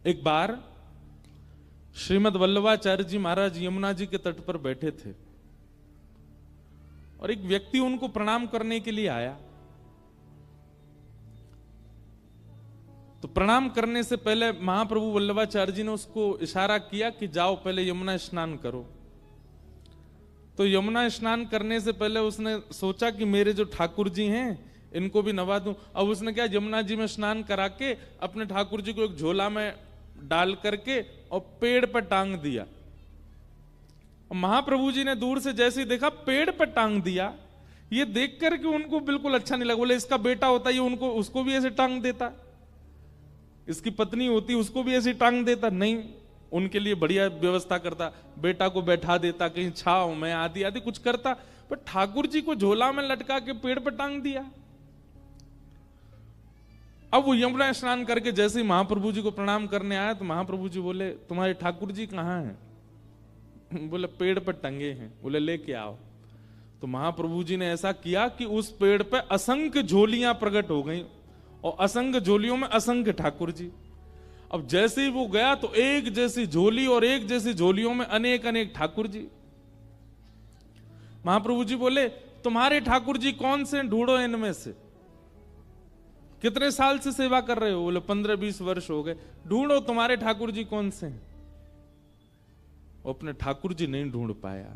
एक बार श्रीमद् वल्लभाचार्य जी महाराज यमुना जी के तट पर बैठे थे और एक व्यक्ति उनको प्रणाम करने के लिए आया। तो प्रणाम करने से पहले महाप्रभु वल्लभाचार्य जी ने उसको इशारा किया कि जाओ पहले यमुना स्नान करो। तो यमुना स्नान करने से पहले उसने सोचा कि मेरे जो ठाकुर जी हैं इनको भी नवा दूं। अब उसने क्या, यमुना जी में स्नान करा के अपने ठाकुर जी को एक झोला में डाल करके और पेड़ पर टांग दिया। महाप्रभु जी ने दूर से जैसे ही देखा पेड़ पर टांग दिया, ये देख करके उनको बिल्कुल अच्छा नहीं लगा। बोले इसका बेटा होता ये उनको उसको भी ऐसे टांग देता, इसकी पत्नी होती उसको भी ऐसे टांग देता। नहीं, उनके लिए बढ़िया व्यवस्था करता, बेटा को बैठा देता कहीं छाव में, आदि आदि कुछ करता। पर ठाकुर जी को झोला में लटका के पेड़ पर टांग दिया। अब वो यमुना स्नान करके जैसे ही महाप्रभु जी को प्रणाम करने आया तो महाप्रभु जी बोले तुम्हारे ठाकुर जी कहाँ हैं? बोले पेड़ पर टंगे हैं। बोले लेके आओ। तो महाप्रभु जी ने ऐसा किया कि उस पेड़ पे असंख्य झोलियां प्रकट हो गई और असंख्य झोलियों में असंख्य ठाकुर जी। अब जैसे ही वो गया तो एक जैसी झोली और एक जैसी झोलियों में अनेक अनेक ठाकुर जी। महाप्रभु जी बोले तुम्हारे ठाकुर जी कौन से, ढूंढो इनमें से। कितने साल से सेवा कर रहे हो? बोले 15-20 वर्ष हो गए। ढूंढो तुम्हारे ठाकुर जी कौन से हैं। वो अपने ठाकुर जी नहीं ढूंढ पाया।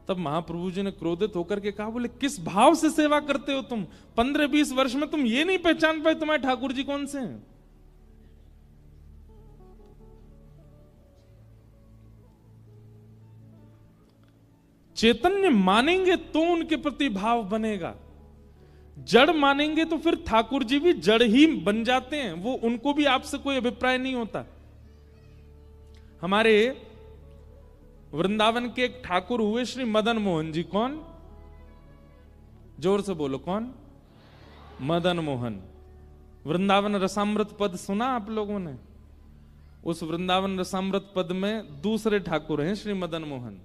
तब महाप्रभु जी ने क्रोधित होकर के कहा, बोले किस भाव से सेवा करते हो तुम? 15-20 वर्ष में तुम ये नहीं पहचान पाए तुम्हारे ठाकुर जी कौन से हैं? चैतन्य मानेंगे तो उनके प्रति भाव बनेगा। जड़ मानेंगे तो फिर ठाकुर जी भी जड़ ही बन जाते हैं। वो उनको भी आपसे कोई अभिप्राय नहीं होता। हमारे वृंदावन के एक ठाकुर हुए श्री मदन मोहन जी। कौन? जोर से बोलो, कौन? मदन मोहन। वृंदावन रसामृत पद सुना आप लोगों ने? उस वृंदावन रसामृत पद में दूसरे ठाकुर हैं श्री मदन मोहन।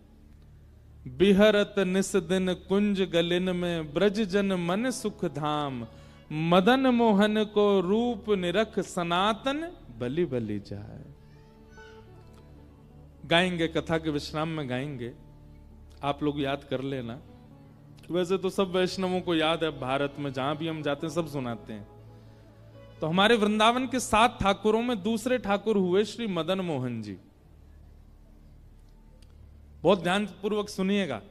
बिहरत निस दिन कुंज गलिन में ब्रज जन मन सुख धाम, मदन मोहन को रूप निरख सनातन बलि बलि जाए। गाएंगे, कथा के विश्राम में गाएंगे, आप लोग याद कर लेना। वैसे तो सब वैष्णवों को याद है, भारत में जहां भी हम जाते हैं सब सुनाते हैं। तो हमारे वृंदावन के 7 ठाकुरों में दूसरे ठाकुर हुए श्री मदन मोहन जी। बहुत ध्यान पूर्वक सुनिएगा।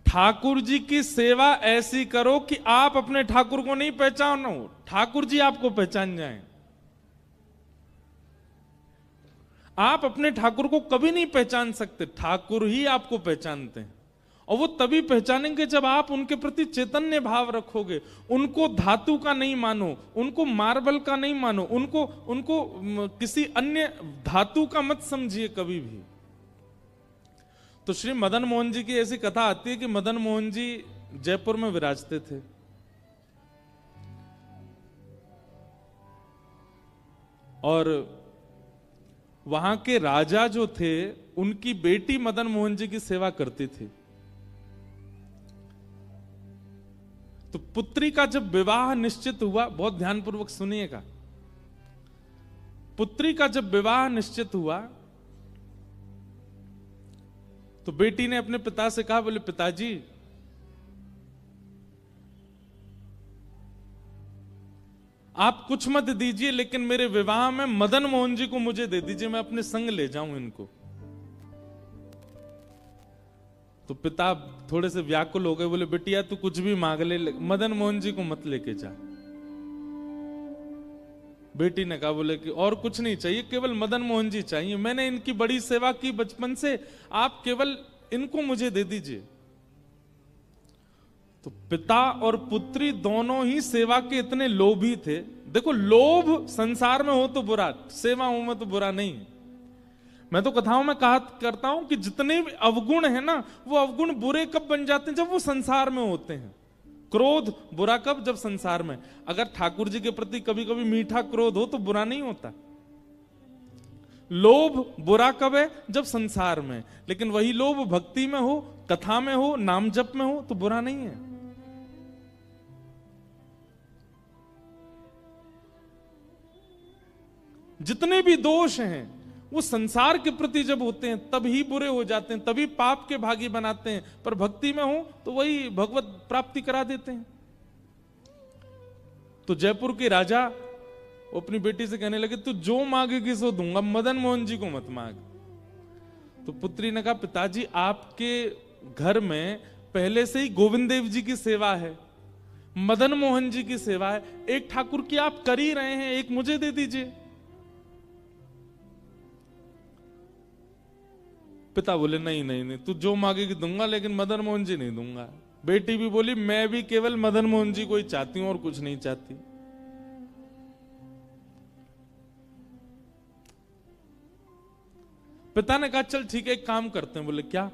ठाकुर जी की सेवा ऐसी करो कि आप अपने ठाकुर को नहीं पहचानो, ठाकुर जी आपको पहचान जाएं। आप अपने ठाकुर को कभी नहीं पहचान सकते, ठाकुर ही आपको पहचानते हैं। और वो तभी पहचानेंगे जब आप उनके प्रति चैतन्य भाव रखोगे। उनको धातु का नहीं मानो, उनको मार्बल का नहीं मानो, उनको किसी अन्य धातु का मत समझिए कभी भी। तो श्री मदन मोहन जी की ऐसी कथा आती है कि मदन मोहन जी जयपुर में विराजते थे और वहां के राजा जो थे उनकी बेटी मदन मोहन जी की सेवा करती थी। तो पुत्री का जब विवाह निश्चित हुआ, बहुत ध्यानपूर्वक सुनिएगा, पुत्री का जब विवाह निश्चित हुआ तो बेटी ने अपने पिता से कहा, बोले पिताजी आप कुछ मत दीजिए लेकिन मेरे विवाह में मदन मोहन जी को मुझे दे दीजिए, मैं अपने संग ले जाऊं इनको। तो पिता थोड़े से व्याकुल हो गए, बोले बेटिया तू कुछ भी मांग ले, मदन मोहन जी को मत लेके जा। बेटी ने कहा, बोले कि और कुछ नहीं चाहिए, केवल मदन मोहन जी चाहिए, मैंने इनकी बड़ी सेवा की बचपन से, आप केवल इनको मुझे दे दीजिए। तो पिता और पुत्री दोनों ही सेवा के इतने लोभी थे। देखो, लोभ संसार में हो तो बुरा, सेवाओं में तो बुरा नहीं। मैं तो कथाओं में कहा करता हूं कि जितने भी अवगुण है ना, वो अवगुण बुरे कब बन जाते हैं? जब वो संसार में होते हैं। क्रोध बुरा कब? जब संसार में। अगर ठाकुर जी के प्रति कभी कभी मीठा क्रोध हो तो बुरा नहीं होता। लोभ बुरा कब है? जब संसार में। लेकिन वही लोभ भक्ति में हो, कथा में हो, नाम जप में हो तो बुरा नहीं है। जितने भी दोष हैं वो संसार के प्रति जब होते हैं तभी बुरे हो जाते हैं, तभी पाप के भागी बनाते हैं, पर भक्ति में हो तो वही भगवत प्राप्ति करा देते हैं। तो जयपुर के राजा वो अपनी बेटी से कहने लगे, तू जो मांगेगी सो दूंगा, मदन मोहन जी को मत मांग। तो पुत्री ने कहा, पिताजी आपके घर में पहले से ही गोविंद देव जी की सेवा है, मदन मोहन जी की सेवा है, एक ठाकुर की आप कर ही रहे हैं, एक मुझे दे दीजिए। पिता बोले, नहीं नहीं नहीं, तू जो मांगेगी दूंगा, लेकिन मदन मोहन जी नहीं दूंगा। बेटी भी बोली, मैं भी केवल मदन मोहन जी को ही चाहती हूं और कुछ नहीं चाहती। पिता ने कहा, चल ठीक है, एक काम करते हैं। बोले, क्या?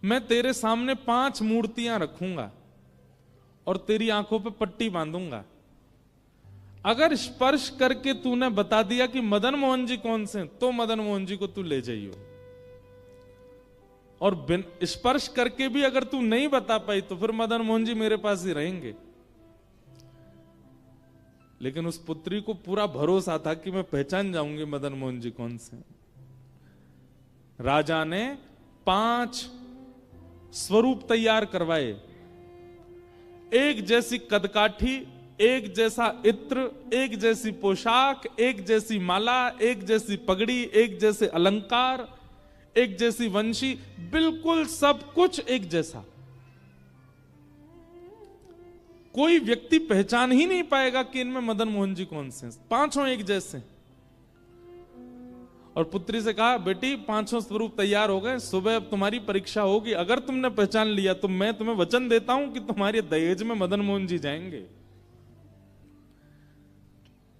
मैं तेरे सामने 5 मूर्तियां रखूंगा और तेरी आंखों पे पट्टी बांधूंगा। अगर स्पर्श करके तूने बता दिया कि मदन मोहन जी कौन से, तो मदन मोहन जी को तू ले जाइयो, और स्पर्श करके भी अगर तू नहीं बता पाई तो फिर मदन मोहन जी मेरे पास ही रहेंगे। लेकिन उस पुत्री को पूरा भरोसा था कि मैं पहचान जाऊंगी मदन मोहन जी कौन से। राजा ने 5 स्वरूप तैयार करवाए, एक जैसी कदकाठी, एक जैसा इत्र, एक जैसी पोशाक, एक जैसी माला, एक जैसी पगड़ी, एक जैसे अलंकार, एक जैसी वंशी, बिल्कुल सब कुछ एक जैसा। कोई व्यक्ति पहचान ही नहीं पाएगा कि इनमें मदन मोहन जी कौन से हैं, 5 एक जैसे। और पुत्री से कहा, बेटी 5 स्वरूप तैयार हो गए, सुबह अब तुम्हारी परीक्षा होगी, अगर तुमने पहचान लिया तो मैं तुम्हें वचन देता हूं कि तुम्हारे दहेज में मदन मोहन जी जाएंगे।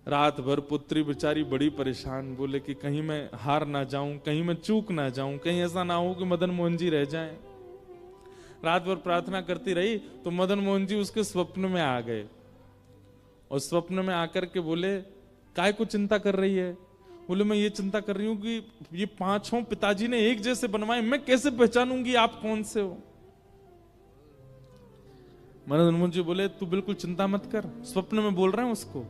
रात भर पुत्री बेचारी बड़ी परेशान, बोले कि कहीं मैं हार ना जाऊं, कहीं मैं चूक ना जाऊं, कहीं ऐसा ना हो कि मदन मोहन जी रह जाएं। रात भर प्रार्थना करती रही तो मदन मोहन जी उसके स्वप्न में आ गए, और स्वप्न में आकर के बोले, काय को चिंता कर रही है? बोले, मैं ये चिंता कर रही हूं कि ये 5 पिताजी ने एक जैसे बनवाए, मैं कैसे पहचानूंगी आप कौन से हो? मदन मोहन जी बोले, तू बिल्कुल चिंता मत कर, स्वप्न में बोल रहे हैं उसको।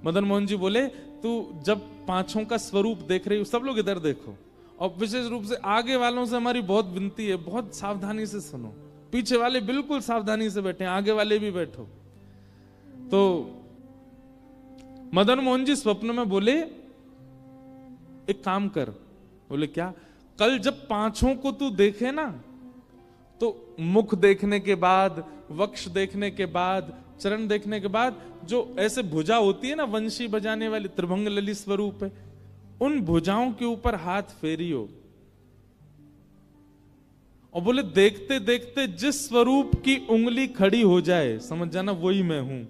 मदन मोहन जी बोले, तू जब 5 का स्वरूप देख रही हो, सब लोग इधर देखो, और विशेष रूप से आगे वालों से हमारी बहुत विनती है, बहुत सावधानी से सुनो, पीछे वाले बिल्कुल सावधानी से बैठे, आगे वाले भी बैठो। तो मदन मोहन जी स्वप्न में बोले, एक काम कर। बोले, क्या? कल जब 5 को तू देखे ना, तो मुख देखने के बाद, वक्ष देखने के बाद, चरण देखने के बाद, जो ऐसे भुजा होती है ना वंशी बजाने वाली, त्रिभंग ललित स्वरूप है, उन भुजाओं के ऊपर हाथ फेरियो, और बोले, देखते देखते जिस स्वरूप की उंगली खड़ी हो जाए, समझ जाना वही मैं हूं,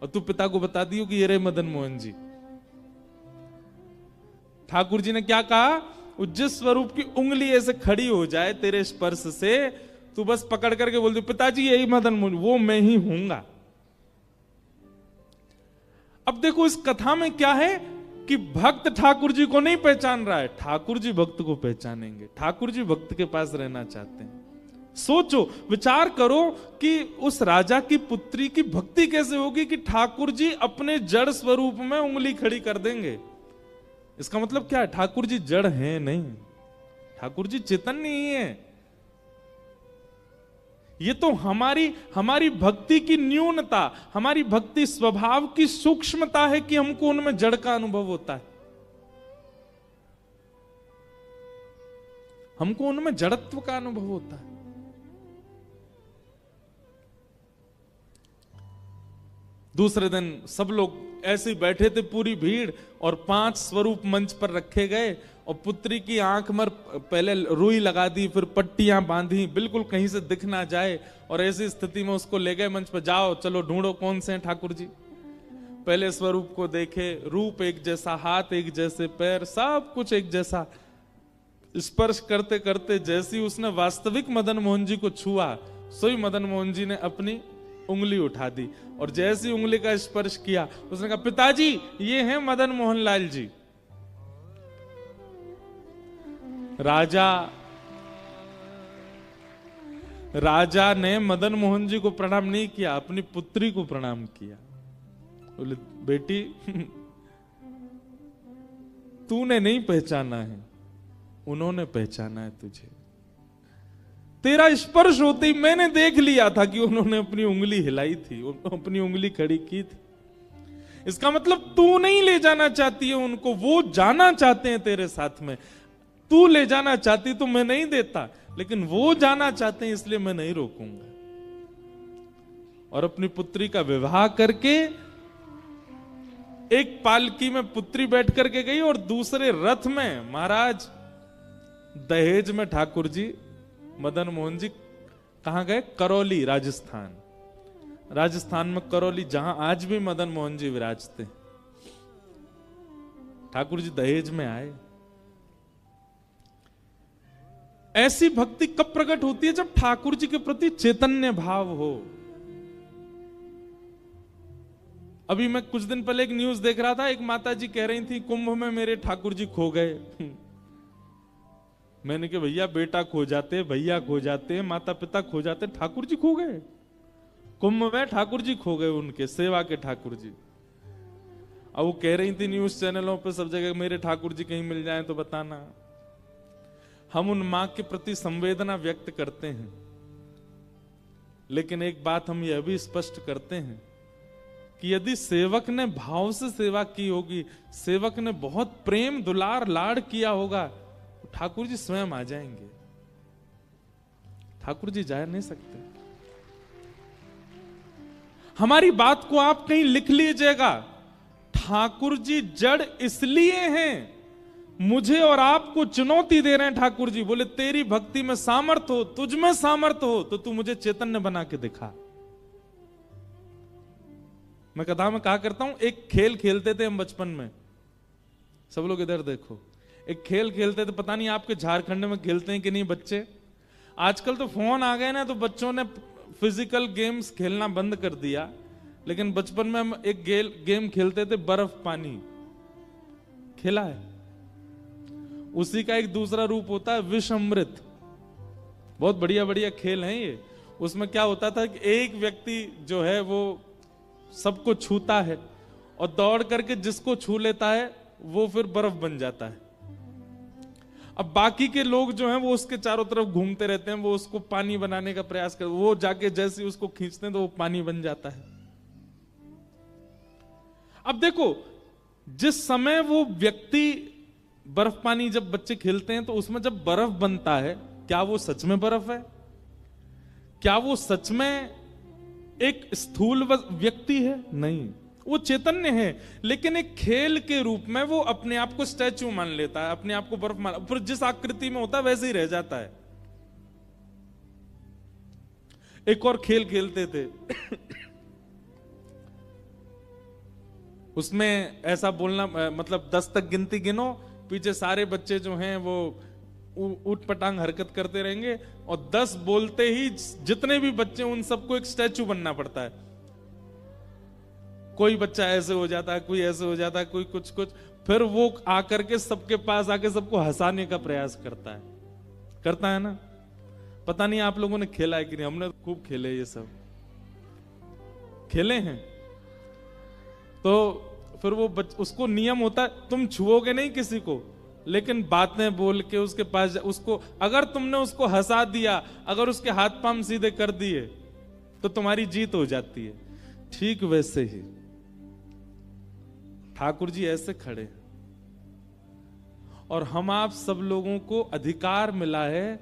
और तू पिता को बता दियो कि ये रहे मदन मोहन जी। ठाकुर जी ने क्या कहा? जिस स्वरूप की उंगली ऐसे खड़ी हो जाए तेरे स्पर्श से, तू बस पकड़ करके बोल दो, पिताजी यही मदन मोहन, वो मैं ही हूंगा। अब देखो इस कथा में क्या है कि भक्त ठाकुर जी को नहीं पहचान रहा है, ठाकुर जी भक्त को पहचानेंगे, ठाकुर जी भक्त के पास रहना चाहते हैं। सोचो, विचार करो कि उस राजा की पुत्री की भक्ति कैसे होगी कि ठाकुर जी अपने जड़ स्वरूप में उंगली खड़ी कर देंगे। इसका मतलब क्या है? ठाकुर जी जड़ हैं नहीं, ठाकुर जी चेतन नहीं है। ये तो हमारी भक्ति की न्यूनता, हमारी भक्ति स्वभाव की सूक्ष्मता है कि हमको उनमें जड़ का अनुभव होता है, हमको उनमें जड़त्व का अनुभव होता है। दूसरे दिन सब लोग ऐसे ही बैठे थे, पूरी भीड़, और 5 स्वरूप मंच पर रखे गए, और पुत्री की आंख में पहले रुई लगा दी, फिर पट्टियां बांधी, बिल्कुल कहीं से दिख ना जाए, और ऐसी स्थिति में उसको ले गए मंच पर, जाओ चलो ढूंढो कौन से हैं ठाकुर जी। पहले स्वरूप को देखे, रूप एक जैसा, हाथ एक जैसे, पैर सब कुछ एक जैसा। स्पर्श करते करते जैसी उसने वास्तविक मदन मोहन जी को छुआ, सोई मदन मोहन जी ने अपनी उंगली उठा दी, और जैसी उंगली का स्पर्श किया, उसने कहा, पिताजी ये हैं मदन मोहन लाल जी। राजा ने मदन मोहन जी को प्रणाम नहीं किया, अपनी पुत्री को प्रणाम किया। बोले बेटी तूने नहीं पहचाना है, उन्होंने पहचाना है तुझे। तेरा स्पर्श होते ही मैंने देख लिया था कि उन्होंने अपनी उंगली हिलाई थी, अपनी उंगली खड़ी की थी। इसका मतलब तू नहीं ले जाना चाहती है उनको, वो जाना चाहते हैं तेरे साथ में। तू ले जाना चाहती तो मैं नहीं देता, लेकिन वो जाना चाहते हैं इसलिए मैं नहीं रोकूंगा। और अपनी पुत्री का विवाह करके एक पालकी में पुत्री बैठ करके गई और दूसरे रथ में महाराज दहेज में ठाकुर जी मदन मोहन जी कहां गए? करौली, राजस्थान। राजस्थान में करौली, जहां आज भी मदन मोहन जी विराजते। ठाकुर जी दहेज में आए। ऐसी भक्ति कब प्रकट होती है? जब ठाकुर जी के प्रति चैतन्य भाव हो। अभी मैं कुछ दिन पहले एक न्यूज देख रहा था, एक माता जी कह रही थी कुंभ में मेरे ठाकुर जी खो गए। मैंने कहा भैया बेटा खो जाते, भैया खो जाते, माता पिता खो जाते, ठाकुर जी खो गए कुंभ में? ठाकुर जी खो गए, उनके सेवा के ठाकुर जी। अब वो कह रही थी न्यूज चैनलों पे सब जगह मेरे ठाकुर जी कहीं मिल जाएं तो बताना। हम उन मां के प्रति संवेदना व्यक्त करते हैं, लेकिन एक बात हम यह भी स्पष्ट करते हैं कि यदि सेवक ने भाव से सेवा की होगी, सेवक ने बहुत प्रेम दुलार लाड़ किया होगा, तो ठाकुर जी स्वयं आ जाएंगे। ठाकुर जी जा नहीं सकते। हमारी बात को आप कहीं लिख लीजिएगा। ठाकुर जी जड़ इसलिए हैं, मुझे और आपको चुनौती दे रहे हैं। ठाकुर जी बोले तेरी भक्ति में सामर्थ्य हो, तुझ में सामर्थ्य हो तो तू मुझे चैतन्य बना के दिखा। मैं कथा में कहा करता हूं, एक खेल खेलते थे हम बचपन में। सब लोग इधर देखो, एक खेल खेलते थे, पता नहीं आपके झारखंड में खेलते हैं कि नहीं बच्चे। आजकल तो फोन आ गए ना, तो बच्चों ने फिजिकल गेम्स खेलना बंद कर दिया। लेकिन बचपन में हम एक गेम खेलते थे, बर्फ पानी। खेला है? उसी का एक दूसरा रूप होता है विष अमृत। बहुत बढ़िया बढ़िया खेल हैं ये। उसमें क्या होता था कि एक व्यक्ति जो है वो सबको छूता है और दौड़ करके जिसको छू लेता है वो फिर बर्फ बन जाता है। अब बाकी के लोग जो हैं वो उसके चारों तरफ घूमते रहते हैं, वो उसको पानी बनाने का प्रयास करते, वो जाके जैसे उसको खींचते हैं तो वो पानी बन जाता है। अब देखो, जिस समय वो व्यक्ति बर्फ पानी जब बच्चे खेलते हैं तो उसमें जब बर्फ बनता है, क्या वो सच में बर्फ है? क्या वो सच में एक स्थूल व्यक्ति है? नहीं, वो चैतन्य है, लेकिन एक खेल के रूप में वो अपने आप को स्टैच्यू मान लेता है, अपने आप को बर्फ मान, फिर जिस आकृति में होता है वैसे ही रह जाता है। एक और खेल खेलते थे उसमें ऐसा बोलना, मतलब 10 तक गिनती गिनो, पीछे सारे बच्चे जो हैं वो ऊट पटांग हरकत करते रहेंगे और 10 बोलते ही जितने भी बच्चे उन सबको एक स्टैचू बनना पड़ता है। कोई बच्चा ऐसे हो जाता है, कोई ऐसे हो जाता है, कोई कुछ कुछ, फिर वो आकर के सबके पास आके सबको हंसाने का प्रयास करता है ना। पता नहीं आप लोगों ने खेला है कि नहीं, हमने खूब खेले, ये सब खेले हैं। तो फिर वो उसको नियम होता है, तुम छुओगे नहीं किसी को, लेकिन बातें बोल के उसके पास उसको, अगर तुमने उसको हंसा दिया, अगर उसके हाथ पांव सीधे कर दिए तो तुम्हारी जीत हो जाती है। ठीक वैसे ही ठाकुर जी ऐसे खड़े और हम आप सब लोगों को अधिकार मिला है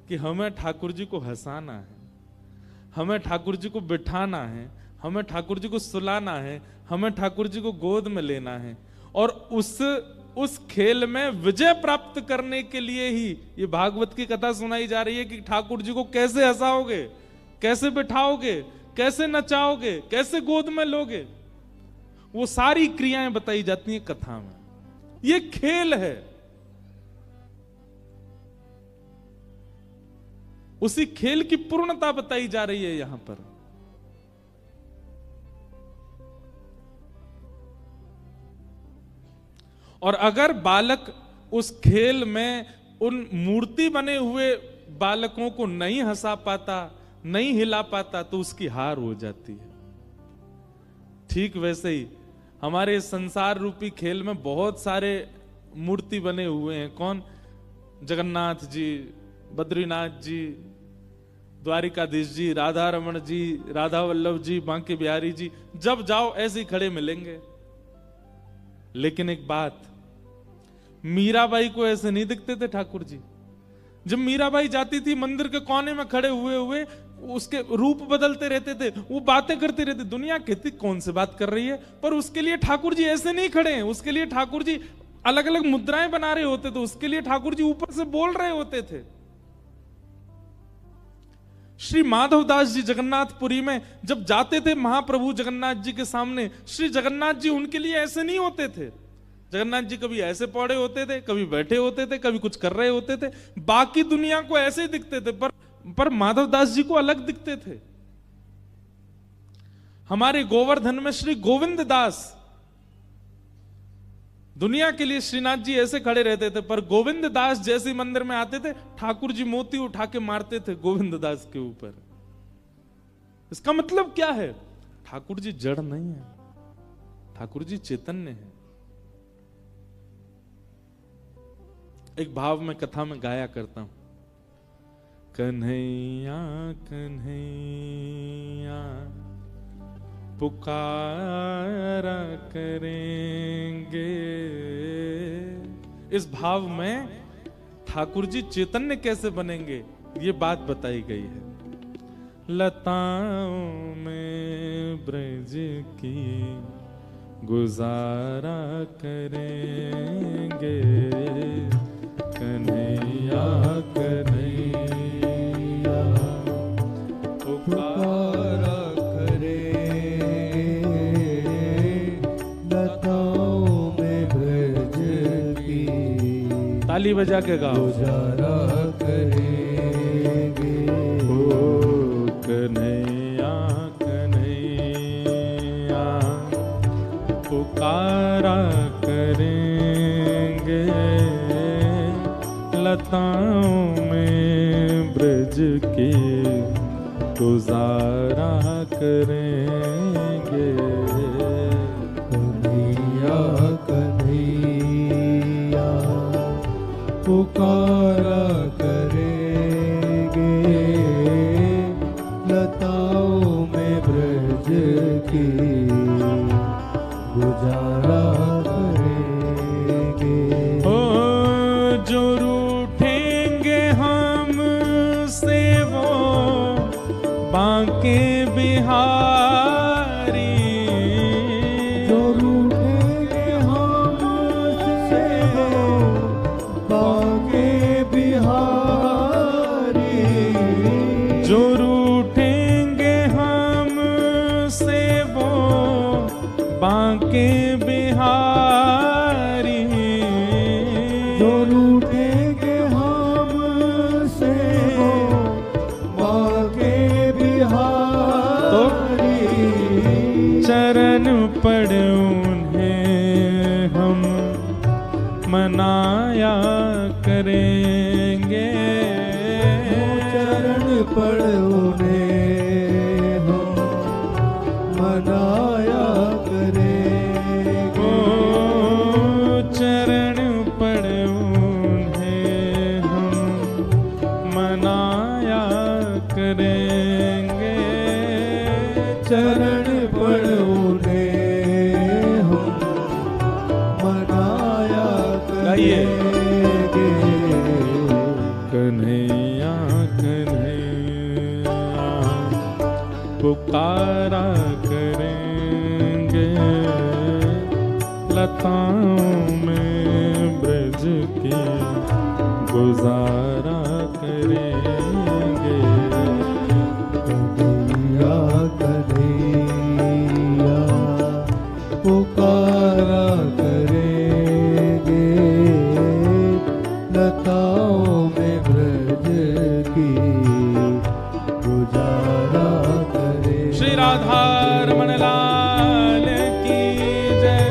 कि हमें ठाकुर जी को हंसाना है, हमें ठाकुर जी को बिठाना है, हमें ठाकुर जी को सुलाना है, हमें ठाकुर जी को गोद में लेना है। और उस खेल में विजय प्राप्त करने के लिए ही ये भागवत की कथा सुनाई जा रही है कि ठाकुर जी को कैसे हंसाओगे, कैसे बिठाओगे, कैसे नचाओगे, कैसे गोद में लोगे, वो सारी क्रियाएं बताई जाती हैं कथा में। ये खेल है। उसी खेल की पूर्णता बताई जा रही है यहां पर। और अगर बालक उस खेल में उन मूर्ति बने हुए बालकों को नहीं हंसा पाता, नहीं हिला पाता, तो उसकी हार हो जाती है। ठीक वैसे ही हमारे संसार रूपी खेल में बहुत सारे मूर्ति बने हुए हैं। कौन? जगन्नाथ जी, बद्रीनाथ जी, द्वारिकाधीश जी, राधा रमण जी, राधा वल्लभ जी, बांके बिहारी जी, जब जाओ ऐसे ही खड़े मिलेंगे। लेकिन एक बात, मीराबाई को ऐसे नहीं दिखते थे ठाकुर जी। जब मीराबाई जाती थी मंदिर के कोने में खड़े हुए हुए, उसके रूप बदलते रहते थे, वो बातें करते रहते। दुनिया कहती कौन से बात कर रही है, पर उसके लिए ठाकुर जी ऐसे नहीं खड़े हैं। उसके लिए ठाकुर जी अलग अलग मुद्राएं बना रहे होते थे। उसके लिए ठाकुर जी ऊपर से बोल रहे होते थे। श्री माधवदास जी जगन्नाथपुरी में जब जाते थे महाप्रभु जगन्नाथ जी के सामने, श्री जगन्नाथ जी उनके लिए ऐसे नहीं होते थे। जगन्नाथ जी कभी ऐसे पौड़े होते थे, कभी बैठे होते थे, कभी कुछ कर रहे होते थे। बाकी दुनिया को ऐसे ही दिखते थे, पर माधवदास जी को अलग दिखते थे। हमारे गोवर्धन में श्री गोविंद दास, दुनिया के लिए श्रीनाथ जी ऐसे खड़े रहते थे, पर गोविंद दास जैसे मंदिर में आते थे, ठाकुर जी मोती उठा के मारते थे गोविंद दास के ऊपर। इसका मतलब क्या है? ठाकुर जी जड़ नहीं है, ठाकुर जी चैतन्य है। एक भाव में कथा में गाया करता हूं, कन्हैया कन्हैया पुकारा करेंगे। इस भाव में ठाकुर जी चैतन्य कैसे बनेंगे, ये बात बताई गई है। लताओं में ब्रज की गुजारा करेंगे, कन्हैया कन्हैया पुकारा ताली बजा के गाओ, गुजारा करेंगे। ओ कन्हैया कन्हैया पुकारा करेंगे, लताओं में ब्रज की गुजारा करेंगे। कन्हैया कन्हैया पुकारा करेंगे, लताओं में ब्रज की गुजारा करेंगे। ओ जो रूठेंगे हम से वो बांके बिहारी, जो रूठेंगे हम से बांके बिहारी, जो रूठेंगे हम से वो बांके बिहारी, जो रूठेंगे हम से वो बांके बिहारी। चरण पड़ उन्हें हम मनाया करेंगे, चरण पड़ उन्हें हम मनाया करेंगे। ओ चरण पड़ उन्हें हम मनाया करेंगे, चरण पड़ उन्हें हम मनाया करेंगे। कन्हैया कन्हैया पुकारा करेंगे, लताओं में ब्रज की गुजारा करेंगे। कन्हैया कन्हैया पुकारा करेंगे, लताओं में ब्रज की गुजारा करेंगे। श्री राधा रमण लाल की जय।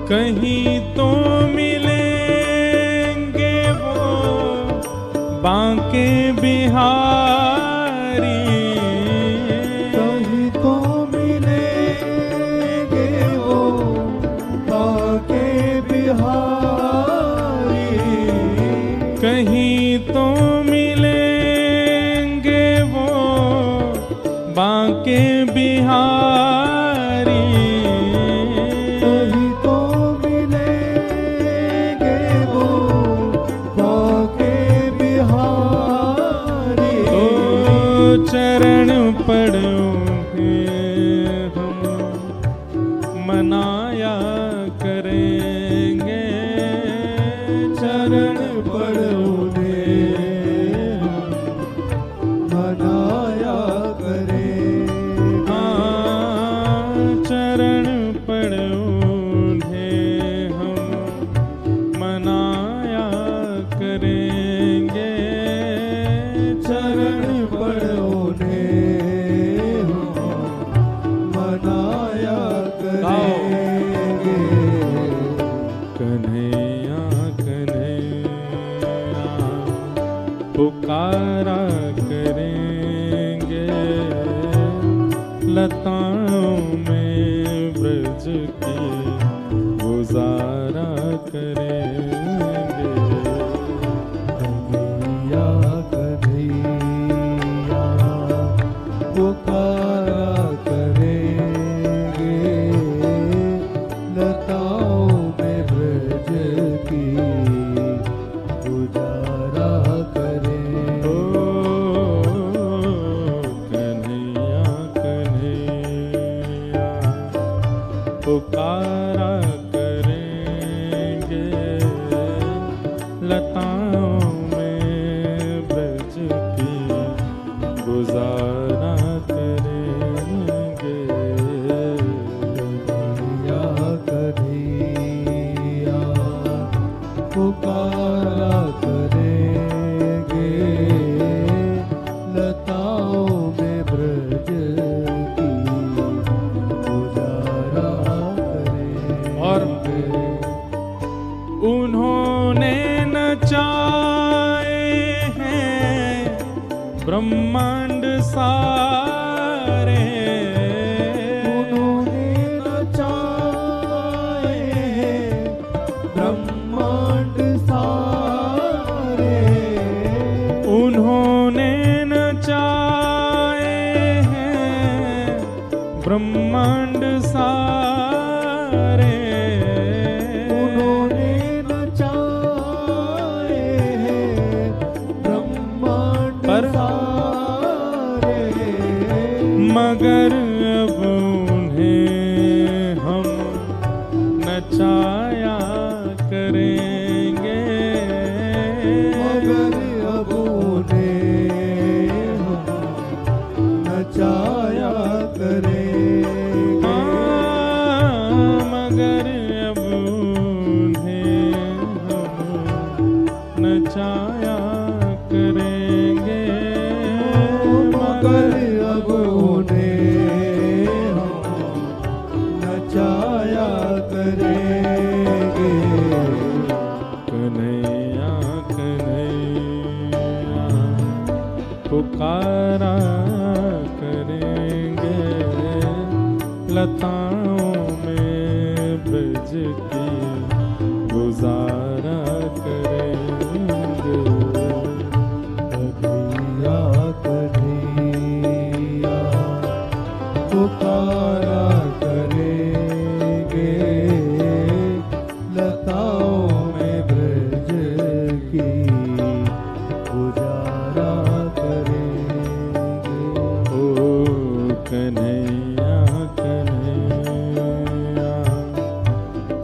कहीं तो मिलेंगे वो बांके बिहारी, कहीं तो मिलेंगे वो बांके बिहारी, कहीं तो मिलेंगे वो बांके बिहारी, चरण पड़ोगे हम मनाया करेंगे, चरण पड़ोगे हम मनाया करेंगे। हाँ, चरण पड़ोगे हम मनाया करेंगे, चरण पड़ोगे मनाया करेंगे। कन्हैया कन्हैया पुकारा करेंगे, लताओं में ब्रज की गुजारा करेंगे। कन्हैया कन्हैया पुकारा करेंगे, लताओं में ब्रज की गुजारा करेंगे। कन्हैया कन्हैया पुकारा करेंगे, लताओं में ब्रज की गुजारा करेंगे। कन्हैया कन्हैया पुकारा करेंगे, लताओं में ब्रज की गुजारा करेंगे। और उन्होंने नचाए हैं ब्रह्मांड सारे, उन्होंने नचाए हैं ब्रह्मांड सारे, उन्होंने नचाए हैं ब्रह्मांड सारे, उन्होंने नचाए हैं ब्रह्मांड सारे, मगर अब उन्हें हम नचाया करेंगे, मगर अब उन्हें हम नचाया करेंगे। हाँ, मगर अब उन्हें हम नचाया करेंगे, मगर अब उन्हें हम नचाया करेंगे। कन्हैया कन्हैया पुकारा करेंगे, लताओं में ब्रज की गुजारा करेंगे। कन्हैया कन्हैया पुकारा गुजारा करेंगे लताओं में ब्रज की गुजारा करेंगे। ओ कन्हैया कन्हैया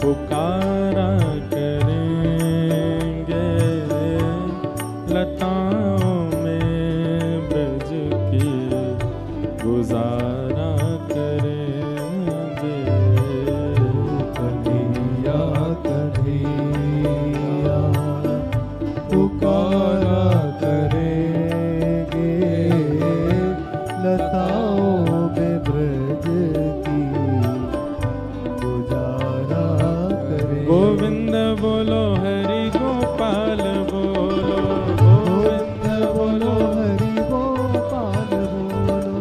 पुकारा करेंगे लताओं में ब्रज की गुजारा करेंगे। कन्हैया कन्हैया पुकारा करेंगे लताओं में ब्रज की गुजारा करेंगे। गोविंद बोलो हरि गोपाल बोलो, गोविंद बोलो हरि गोपाल बोलो,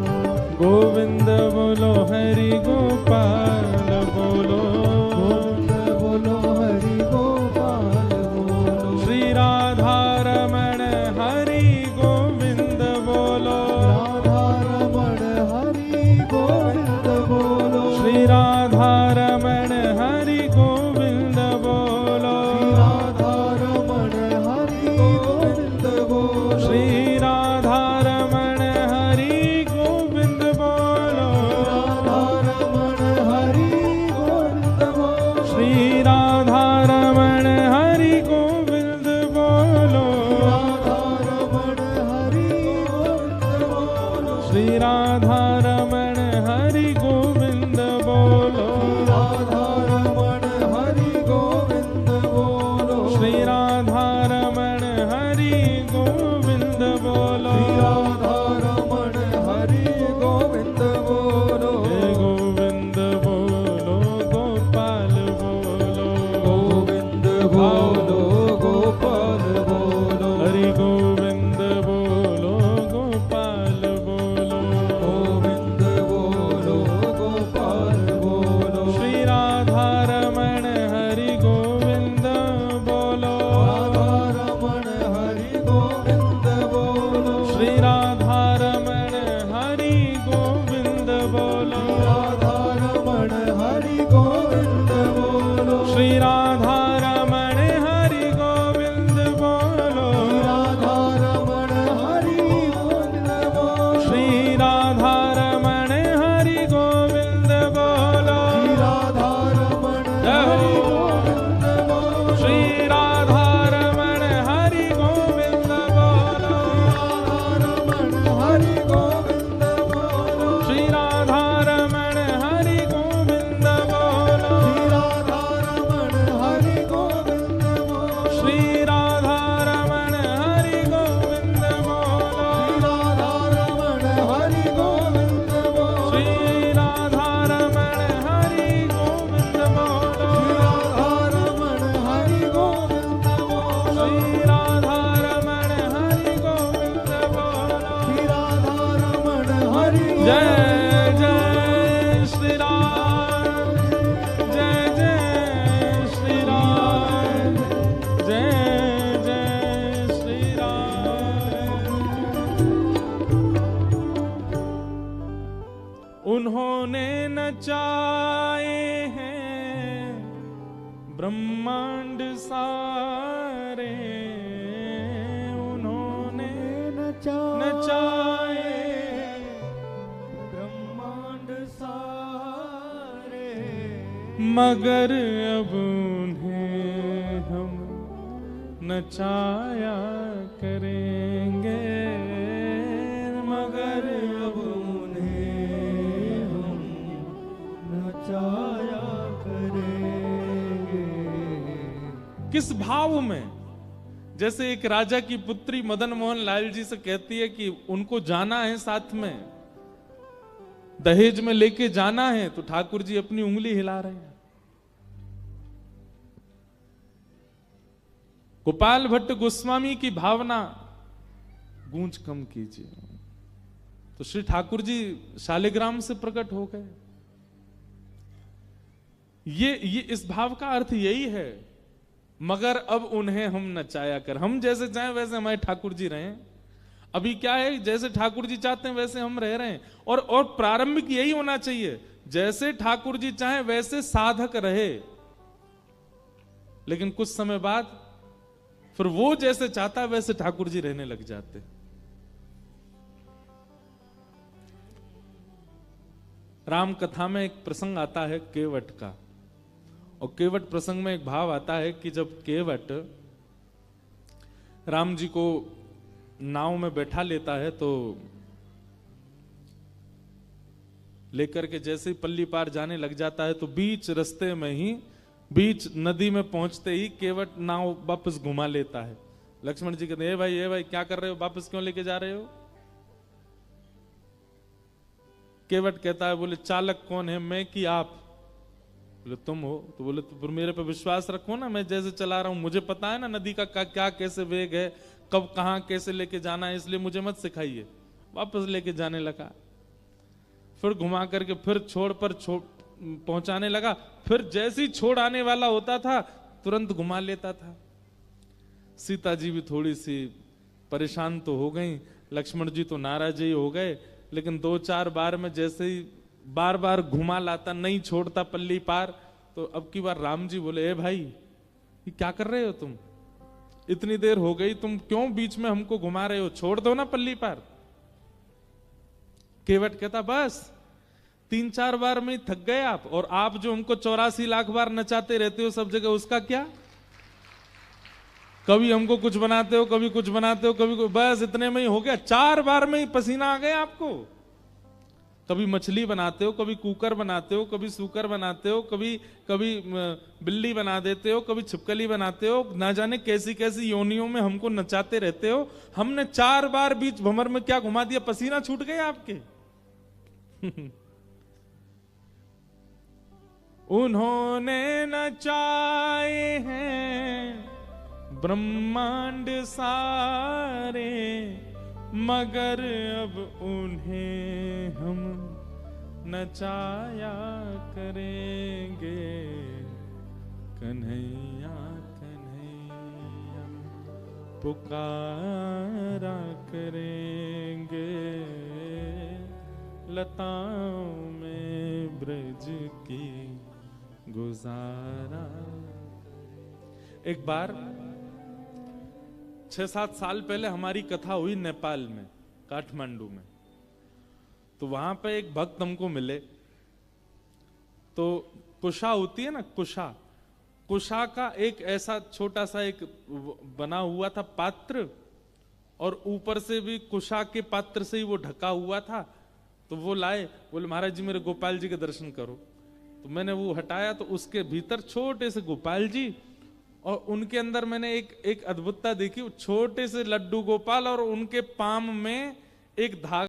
गोविंद बोलो हरि गोपाल बोलो, गोविंद बोलो हरि गोपाल बोलो। श्री राधा रमण हरि गोविंद बोलो, राधा रमण हरि गोविंद बोलो, श्री राधा रमण हरि गोविंद बोलो, राधा रमण हरि गोविंद बोलो, श्री राधा रमण हरि गोविंद बोलो, राधा रमण हरि गोविंद बोलो, श्री राधा रमण हरि गोविंद बोलो, राधा रमण हरि गोविंद बोलो, श्री राधा रमण हरि गोविंद बोलो, राधा रमण हरि गोविंद बोलो, श्री राधा रमण हरि गोविंद बोलो, राधा रमण हरि गोविंद बोलो, हे गोविंद बोलो गोपाल बोलो, गोविंद बोलो गोपाल बोलो, हरि गोविंद बोलो गोपाल बोलो, गोविंद बोलो गोपाल बोलो, श्री राधा रमण हरि गोविंद बोलो, राधा रमण हरि गोविंद बोलो, श्री राधा रमण हरि गोविंद बोलो, राधा रमण हरि गोविंद बोलो, श्री राधा रमण हरि गोविंद बोलो, राधा रमण हरि गोविंद बोलो, श्री राधा रमण हरि गोविंद बोलो, राधा रमण हरि गोविंद बोलो, श्री राधा रमण हरि गोविंद बोलो, रमण हरि गोविंद बोलो, श्री राधा रमण हरि गोविंद बोलो, राधा रमण हरि गोविंद बोलो, श्री राधा रमण हरि गोविंद बोलो, राधा रमण हरि गोविंद बोलो, श्री राधा रमण हरि गोविंद बोलो, राधा रमण हरि गोविंद बोलो, श्री राधा रमण हरि गोविंद बोलो। राधा रमण हरि जय जय श्री राम, जय जय श्री राम, जय जय श्री राम। उन्होंने नचाए हैं ब्रह्मांड सारे, उन्होंने नचाए ब्रह्मांड सारे, मगर अब उन्हें हम नचाया करेंगे, मगर अब उन्हें हम नचाया करेंगे। किस भाव में? जैसे एक राजा की पुत्री मदन मोहन लाल जी से कहती है कि उनको जाना है साथ में, दहेज में लेके जाना है, तो ठाकुर जी अपनी उंगली हिला रहे हैं। गोपाल भट्ट गोस्वामी की भावना गूंज कम कीजिए, तो श्री ठाकुर जी शालिग्राम से प्रकट हो गए। ये इस भाव का अर्थ यही है, मगर अब उन्हें हम नचाया कर, हम जैसे चाहें वैसे हमारे ठाकुर जी रहे, अभी क्या है, जैसे ठाकुर जी चाहते हैं वैसे हम रह रहे हैं। और प्रारंभिक यही होना चाहिए, जैसे ठाकुर जी चाहें वैसे साधक रहे। लेकिन कुछ समय बाद फिर वो जैसे चाहता है वैसे ठाकुर जी रहने लग जाते। राम कथा में एक प्रसंग आता है केवट का, और केवट प्रसंग में एक भाव आता है कि जब केवट राम जी को नाव में बैठा लेता है तो लेकर के जैसे ही पल्ली पार जाने लग जाता है तो बीच रास्ते में ही, बीच नदी में पहुंचते ही केवट नाव वापस घुमा लेता है। लक्ष्मण जी कहते हैं, ए भाई क्या कर रहे हो, वापस क्यों लेके जा रहे हो? केवट कहता है, बोले चालक कौन है, मैं कि आप? बोले तुम हो। तो बोले तो फिर मेरे पे विश्वास रखो ना, मैं जैसे चला रहा हूं मुझे पता है ना नदी का क्या कैसे वेग है, कब कहां कैसे लेके जाना है, इसलिए मुझे मत सिखाइए। वापस लेके जाने लगा, फिर घुमा करके फिर छोड़ पहुंचाने लगा। फिर जैसे ही छोड़ आने वाला होता था तुरंत घुमा लेता था। सीता जी भी थोड़ी सी परेशान तो हो गई, लक्ष्मण जी तो नाराज ही हो गए, लेकिन 2-4 बार में जैसे ही बार बार घुमा लाता, नहीं छोड़ता पल्ली पार, तो अब की बार राम जी बोले, ए भाई ये क्या कर रहे हो तुम, इतनी देर हो गई, तुम क्यों बीच में हमको घुमा रहे हो, छोड़ दो ना पल्ली पार। केवट कहता, बस 3-4 बार में थक गए आप, और आप जो हमको 84 लाख बार नचाते रहते हो सब जगह, उसका क्या? कभी हमको कुछ बनाते हो, कभी कुछ बनाते हो, बस इतने में ही हो गया, 4 बार में ही पसीना आ गया आपको। कभी मछली बनाते हो, कभी कुकर बनाते हो, कभी सूकर बनाते हो, कभी बिल्ली बना देते हो, कभी छिपकली बनाते हो, ना जाने कैसी कैसी योनियों में हमको नचाते रहते हो। हमने 4 बार बीच भंवर में क्या घुमा दिया, पसीना छूट गए आपके। उन्होंने नचाए हैं ब्रह्मांड सारे, मगर अब उन्हें हम नचाया करेंगे, कन्हैया कन्हैया पुकारा करेंगे, लताओं में ब्रज की गुजारा। एक बार 6-7 साल पहले हमारी कथा हुई नेपाल में, काठमांडू में। तो वहां पे एक भक्त हमको मिले, तो कुशा होती है ना, कुशा का एक ऐसा छोटा सा एक बना हुआ था पात्र, और ऊपर से भी कुशा के पात्र से ही वो ढका हुआ था। तो वो लाए, बोले महाराज जी मेरे गोपाल जी के दर्शन करो। तो मैंने वो हटाया, तो उसके भीतर छोटे से गोपाल जी, और उनके अंदर मैंने एक अद्भुतता देखी, छोटे से लड्डू गोपाल, और उनके पाम में एक धागा